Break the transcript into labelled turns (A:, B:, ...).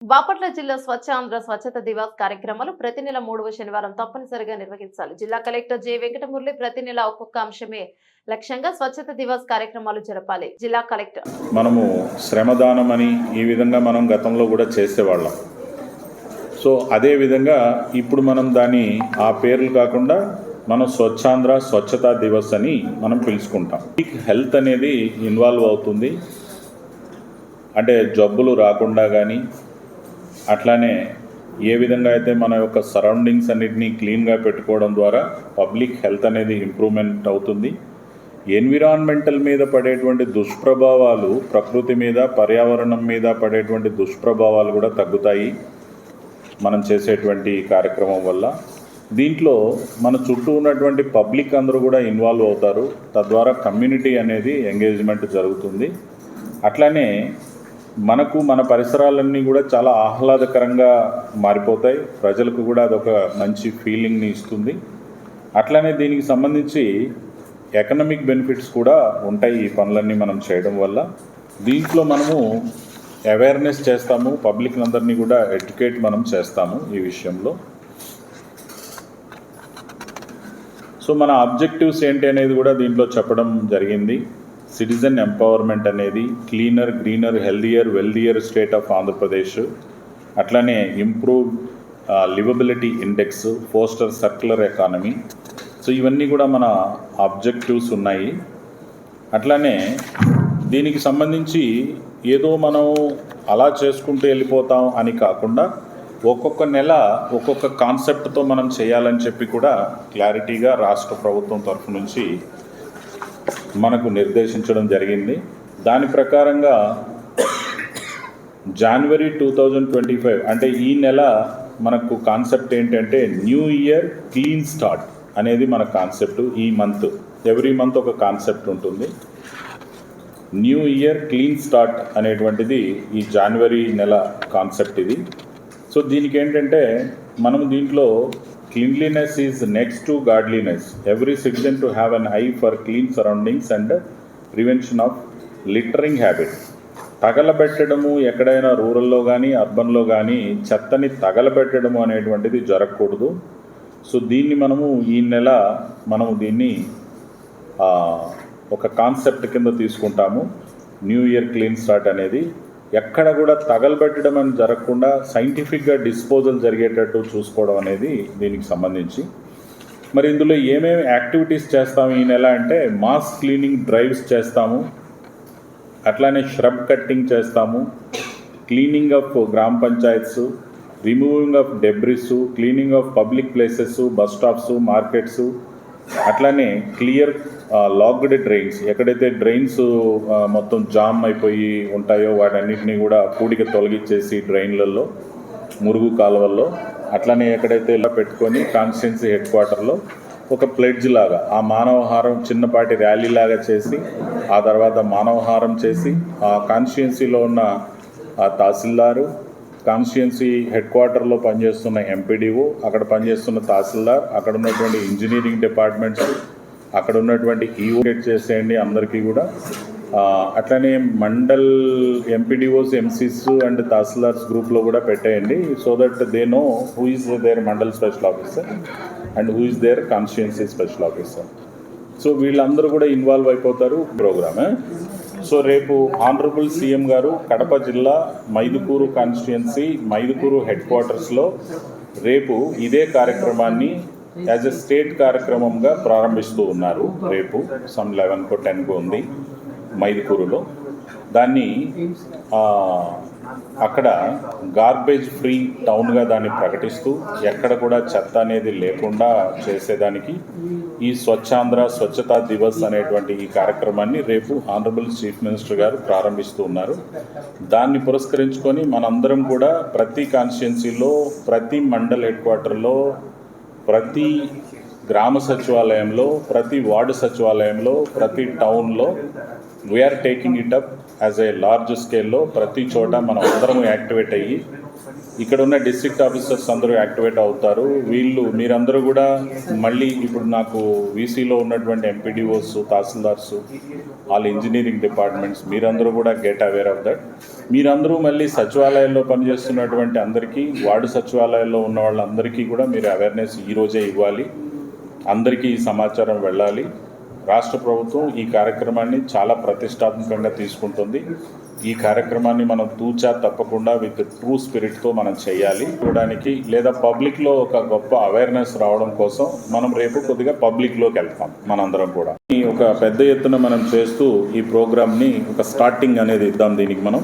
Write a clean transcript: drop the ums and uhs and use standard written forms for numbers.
A: బాపట్ల జిల్లా స్వచ్ఛ ఆంధ్ర స్వచ్ఛత దివాస్ కార్యక్రమాలు ప్రతి నెల 3వ శనివారం తప్పనిసరిగా నిర్వహించాలి. జిల్లా కలెక్టర్ జె వెంకటమురళి ప్రతి నెల ఒక్కొక్క అంశమే లక్ష్యంగా స్వచ్ఛత దివాస్ కార్యక్రమాలు జరపాలి. జిల్లా కలెక్టర్
B: మనము శ్రమదానం అని ఈ విధంగా మనం గతంలో కూడా చేసేవాళ్ళం. సో అదే విధంగా ఇప్పుడు మనం దాన్ని ఆ పేర్లు కాకుండా మనం స్వచ్ఛాంధ్ర స్వచ్ఛతా దివస్ అని మనం పిలుచుకుంటాం. హెల్త్ అనేది ఇన్వాల్వ్ అవుతుంది. అంటే జబ్బులు రాకుండా కానీ అట్లానే ఏ విధంగా అయితే మన యొక్క సరౌండింగ్స్ అన్నిటినీ క్లీన్గా పెట్టుకోవడం ద్వారా పబ్లిక్ హెల్త్ అనేది ఇంప్రూవ్మెంట్ అవుతుంది. ఎన్విరాన్మెంటల్ మీద పడేటువంటి దుష్ప్రభావాలు, ప్రకృతి మీద పర్యావరణం మీద పడేటువంటి దుష్ప్రభావాలు కూడా తగ్గుతాయి మనం చేసేటువంటి కార్యక్రమం వల్ల. దీంట్లో మన చుట్టూ ఉన్నటువంటి పబ్లిక్ అందరూ కూడా ఇన్వాల్వ్ అవుతారు. తద్వారా కమ్యూనిటీ అనేది ఎంగేజ్మెంట్ జరుగుతుంది. అట్లానే మనకు మన పరిసరాలన్నీ కూడా చాలా ఆహ్లాదకరంగా మారిపోతాయి. ప్రజలకు కూడా అదొక మంచి ఫీలింగ్ని ఇస్తుంది. అట్లానే దీనికి సంబంధించి ఎకనామిక్ బెనిఫిట్స్ కూడా ఉంటాయి ఈ పనులన్నీ మనం చేయడం వల్ల. దీంట్లో మనము అవేర్నెస్ చేస్తాము, పబ్లిక్ అందరినీ కూడా ఎడ్యుకేట్ మనం చేస్తాము ఈ విషయంలో. సో మన ఆబ్జెక్టివ్స్ ఏంటి అనేది కూడా దీంట్లో చెప్పడం జరిగింది. సిటిజన్ ఎంపవర్మెంట్ అనేది, cleaner, greener, healthier, వెల్దియర్ state of Andhra Pradesh, అట్లానే improve liveability index, foster circular economy. So ఇవన్నీ కూడా మన ఆబ్జెక్టివ్స్ ఉన్నాయి. అట్లానే దీనికి సంబంధించి ఏదో మనం అలా చేసుకుంటూ వెళ్ళిపోతాం అని కాకుండా ఒక్కొక్క నెల ఒక్కొక్క కాన్సెప్ట్తో మనం చేయాలని చెప్పి కూడా క్లారిటీగా రాష్ట్ర ప్రభుత్వం తరఫు నుంచి మనకు నిర్దేశించడం జరిగింది. దాని ప్రకారంగా జనవరి 2025 అంటే ఈ నెల మనకు కాన్సెప్ట్ ఏంటంటే న్యూ ఇయర్ క్లీన్ స్టార్ట్ అనేది మన కాన్సెప్ట్. ఈ మంత్ ఎవ్రీ మంత్ ఒక కాన్సెప్ట్ ఉంటుంది. న్యూ ఇయర్ క్లీన్ స్టార్ట్ అనేటువంటిది ఈ జనవరి నెల కాన్సెప్ట్ ఇది. సో దీనికి ఏంటంటే మనం దీంట్లో cleanliness is next to godliness. Every citizen to have an eye for clean surroundings and prevention of littering habit. తగలబెట్టడము ఎక్కడైనా రూరల్లో కానీ అర్బన్లో కానీ చెత్తని తగలబెట్టడము అనేటువంటిది జరగకూడదు. సో దీన్ని మనము ఈ నెల మనము దీన్ని ఒక కాన్సెప్ట్ కింద తీసుకుంటాము. న్యూ ఇయర్ క్లీన్ స్టార్ట్ అనేది ఎక్కడ కూడా తగలబెట్టడం అని జరగకుండా సైంటిఫిక్గా డిస్పోజల్ జరిగేటట్టు చూసుకోవడం అనేది దీనికి సంబంధించి. మరి ఇందులో ఏమేమి యాక్టివిటీస్ చేస్తాము ఈ నెల అంటే మాస్ క్లీనింగ్ డ్రైవ్స్ చేస్తాము, అట్లానే ష్రబ్ కట్టింగ్ చేస్తాము, క్లీనింగ్ ఆఫ్ గ్రామ panchayats, removing of debris, cleaning of public places, bus stops, markets, అట్లానే క్లియర్ లాక్డ్ డ్రైన్స్, ఎక్కడైతే డ్రైన్స్ మొత్తం జామ్ అయిపోయి ఉంటాయో వాటన్నిటినీ కూడా పూడిక తొలగించేసి డ్రైన్లలో, మురుగు కాలువల్లో, అట్లనే ఎక్కడైతే ఇలా పెట్టుకొని కాన్స్టిట్యున్సీ హెడ్ క్వార్టర్లో ఒక ప్లెడ్జ్ లాగా ఆ మానవహారం చిన్నపాటి ర్యాలీ లాగా చేసి ఆ తర్వాత మానవహారం చేసి ఆ కాన్స్టిట్యున్సీలో ఉన్న ఆ తహసీల్దారు, కాన్స్టిట్యున్సీ హెడ్ క్వార్టర్లో పనిచేస్తున్న ఎంపీడీఓ, అక్కడ పనిచేస్తున్న తహసీల్దార్, అక్కడ ఉన్నటువంటి ఇంజనీరింగ్ డిపార్ట్మెంట్స్, అక్కడ ఉన్నటువంటి ఈవోట్ చేసేయండి అందరికీ కూడా. అట్లనే mandal MPDOs, MCs and tahsildars గ్రూప్లో కూడా పెట్టేయండి. So that they know who is there mandal special officer and who is there constituency special officer. సో వీళ్ళందరూ కూడా ఇన్వాల్వ్ అయిపోతారు ప్రోగ్రామ్. సో రేపు ఆనరబుల్ సీఎం గారు కడప జిల్లా మైదుకూరు కాన్స్టిట్యున్సీ మైదుకూరు హెడ్ క్వార్టర్స్లో రేపు ఇదే కార్యక్రమాన్ని యాజ్ ఎ స్టేట్ కార్యక్రమంగా ప్రారంభిస్తూ ఉన్నారు. రేపు సమ్ 11కో 10కో ఉంది మైదుకూరులో. దాన్ని అక్కడ గార్బేజ్ ఫ్రీ టౌన్గా దాన్ని ప్రకటిస్తూ ఎక్కడ కూడా చెత్త అనేది లేకుండా చేసేదానికి ఈ స్వచ్ఛాంధ్ర స్వచ్ఛతా దివస్ అనేటువంటి ఈ కార్యక్రమాన్ని రేపు ఆనరబుల్ చీఫ్ మినిస్టర్ గారు ప్రారంభిస్తూ ఉన్నారు. దాన్ని పురస్కరించుకొని మనందరం కూడా ప్రతి కాన్స్టిట్యున్సీలో, ప్రతి మండల్ హెడ్ క్వార్టర్లో, ప్రతి గ్రామ సచివాలయంలో, ప్రతి వార్డు సచివాలయంలో, ప్రతి టౌన్లో we are taking it up as a large స్కేల్లో ప్రతి చోట మనం అందరం యాక్టివేట్ అయ్యి ఇక్కడ ఉన్న డిస్ట్రిక్ట్ ఆఫీసర్స్ అందరూ యాక్టివేట్ అవుతారు. మీరందరూ కూడా మళ్ళీ ఇప్పుడు నాకు వీసీలో ఉన్నటువంటి ఎంపీడీఓస్, తహసీల్దార్స్, వాళ్ళ ఇంజనీరింగ్ డిపార్ట్మెంట్స్ మీరందరూ కూడా గెట్ అవేర్ ఆఫ్ దట్. మీరందరూ మళ్ళీ సచివాలయాల్లో పనిచేస్తున్నటువంటి అందరికీ, వార్డు సచివాలయాల్లో ఉన్న వాళ్ళందరికీ కూడా మీరు అవేర్నెస్ ఈరోజే ఇవ్వాలి. అందరికీ ఈ సమాచారం వెళ్ళాలి. రాష్ట్ర ప్రభుత్వం ఈ కార్యక్రమాన్ని చాలా ప్రతిష్టాత్మకంగా తీసుకుంటుంది. ఈ కార్యక్రమాన్ని మనం తూచా తప్పకుండా విత్ ట్రూ స్పిరిట్తో మనం చేయాలి. చూడడానికి లేదా పబ్లిక్లో ఒక గొప్ప అవేర్నెస్ రావడం కోసం మనం రేపు కొద్దిగా పబ్లిక్లోకి వెళ్తాం మనందరం కూడా. ఒక పెద్ద ఎత్తున మనం చేస్తూ ఈ ప్రోగ్రామ్ని ఒక స్టార్టింగ్ అనేది ఇద్దాం దీనికి మనం.